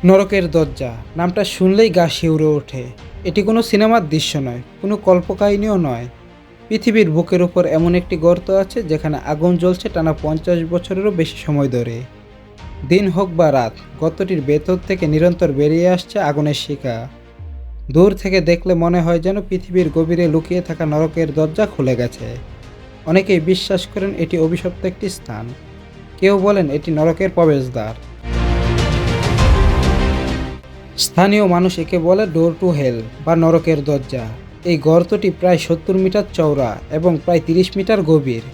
নরকের দরজা নামটা শুনলেই গা শিউরে ওঠে। এটি কোনো সিনেমার দৃশ্য নয়, কোনো কল্পকাহিনীও নয়। পৃথিবীর বুকের উপর এমন একটি গর্ত আছে যেখানে আগুন জ্বলছে টানা 50 বছরেরও বেশি সময় ধরে। দিন হোক বা রাত, গর্তটির ভেতর থেকে নিরন্তর বেরিয়ে আসছে আগুনের শিখা। দূর থেকে দেখলে মনে হয় যেন পৃথিবীর গভীরে লুকিয়ে থাকা নরকের দরজা খুলে গেছে। অনেকেই বিশ্বাস করেন এটি অভিশপ্ত একটি স্থান, কেউ বলেন এটি নরকের প্রবেশদ্বার। স্থানীয় মানুষ একে বলে ডোর টু হেল বা নরকের দরজা। এই গর্তটি প্রায় 70 মিটার চওড়া এবং প্রায় 30 মিটার গভীর।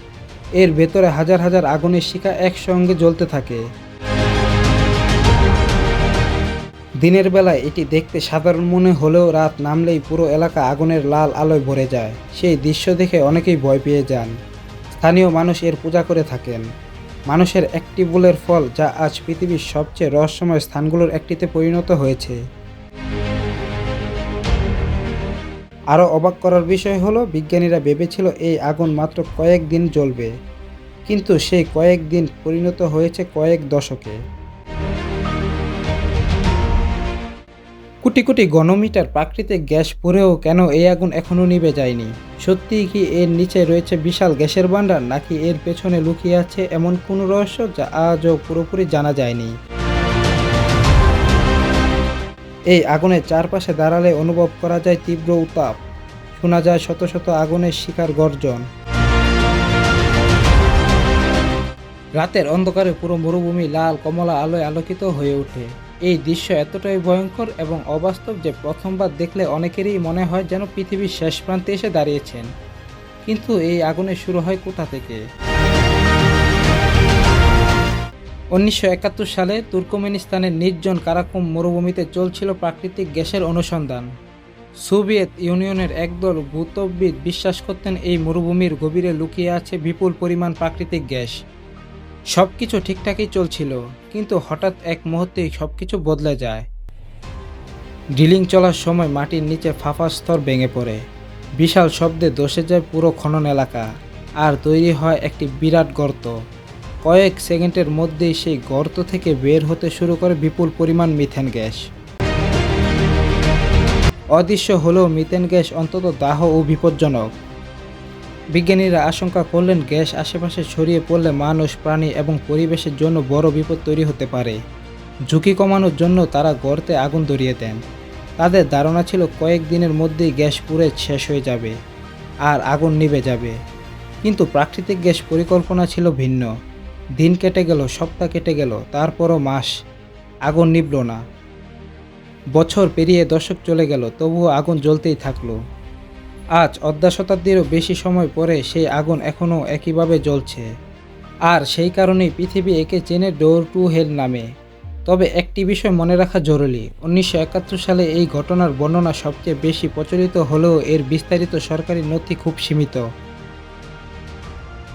এর ভেতরে হাজার হাজার আগুনের শিখা একসঙ্গে জ্বলতে থাকে। দিনের বেলায় এটি দেখতে সাধারণ মনে হলেও রাত নামলেই পুরো এলাকা আগুনের লাল আলোয় ভরে যায়। সেই দৃশ্য দেখে অনেকেই ভয় পেয়ে যান। স্থানীয় মানুষ এর পূজা করে থাকেন। মানুষের একটি ভুলের ফল যা আজ পৃথিবীর সবচেয়ে রহস্যময় স্থানগুলোর একটিতে পরিণত হয়েছে। আরও অবাক করার বিষয় হলো বিজ্ঞানীরা ভেবেছিল এই আগুন মাত্র কয়েক দিন জ্বলবে, কিন্তু সেই কয়েক দিন পরিণত হয়েছে কয়েক দশকে। কোটি কোটি ঘনমিটার প্রাকৃতিক গ্যাস পুড়েও কেন এই আগুন এখনও নিভে যায়নি? সত্যিই কি এর নিচে রয়েছে বিশাল গ্যাসের ভাণ্ডার, নাকি এর পেছনে লুকিয়ে আছে এমন কোনো রহস্য যা আজও পুরোপুরি জানা যায়নি? এই আগুনের চারপাশে দাঁড়ালে অনুভব করা যায় তীব্র উত্তাপ, শোনা যায় শত শত আগুনের শিখার গর্জন। রাতের অন্ধকারে পুরো মরুভূমি লাল কমলা আলোয় আলোকিত হয়ে ওঠে। এই দৃশ্য এতটাই ভয়ঙ্কর এবং অবাস্তব যে প্রথমবার দেখলে অনেকেরই মনে হয় যেন পৃথিবীর শেষ প্রান্তে এসে দাঁড়িয়েছেন। কিন্তু এই আগুনের শুরু হয় কোথা থেকে? 1971 সালে তুর্কমেনিস্তানের নির্জন কারাকুম মরুভূমিতে চলছিল প্রাকৃতিক গ্যাসের অনুসন্ধান। সোভিয়েত ইউনিয়নের একদল ভূতত্ত্ববিদ বিশ্বাস করতেন এই মরুভূমির গভীরে লুকিয়ে আছে বিপুল পরিমাণ প্রাকৃতিক গ্যাস। সবকিছু ঠিকঠাকই চলছিল, কিন্তু হঠাৎ এক মুহূর্তেই সবকিছু বদলে যায়। ড্রিলিং চলার সময় মাটির নিচে ফাঁপা স্তর ভেঙে পড়ে। বিশাল শব্দে ধসে যায় পুরো খনন এলাকা, আর তৈরি হয় একটি বিরাট গর্ত। কয়েক সেকেন্ডের মধ্যেই সেই গর্ত থেকে বের হতে শুরু করে বিপুল পরিমাণ মিথেন গ্যাস। অদৃশ্য হলেও মিথেন গ্যাস অন্তত দাহ ও বিপজ্জনক। বিজ্ঞানীরা আশঙ্কা করলেন গ্যাস আশেপাশে ছড়িয়ে পড়লে মানুষ, প্রাণী এবং পরিবেশের জন্য বড় বিপদ তৈরি হতে পারে। ঝুঁকি কমানোর জন্য তারা গর্তে আগুন ধরিয়ে দেন। তাদের ধারণা ছিল কয়েক দিনের মধ্যেই গ্যাস পুড়ে শেষ হয়ে যাবে আর আগুন নিভে যাবে। কিন্তু প্রাকৃতিক গ্যাস পরিকল্পনা ছিল ভিন্ন। দিন কেটে গেল, সপ্তাহ কেটে গেল, তারপরও মাস, আগুন নিভল না। বছর পেরিয়ে দশক চলে গেল, তবুও আগুন জ্বলতেই থাকলো। আজ অর্ধ শতাব্দীরও বেশি সময় পরে সেই আগুন এখনও একইভাবে জ্বলছে। আর সেই কারণেই পৃথিবী একে চেনে ডোর টু হেল নামে। তবে একটি বিষয় মনে রাখা জরুরি, 1971 সালে এই ঘটনার বর্ণনা সবচেয়ে বেশি প্রচলিত হলেও এর বিস্তারিত সরকারি নথি খুব সীমিত।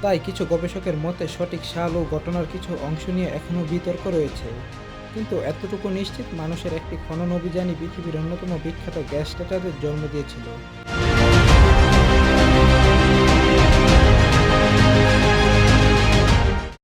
তাই কিছু গবেষকের মতে সঠিক সাল ও ঘটনার কিছু অংশ নিয়ে এখনও বিতর্ক রয়েছে। কিন্তু এতটুকু নিশ্চিত, মানুষের একটি খনন অভিযানই পৃথিবীর অন্যতম বিখ্যাত গ্যাস ডেটারের জন্ম দিয়েছিল।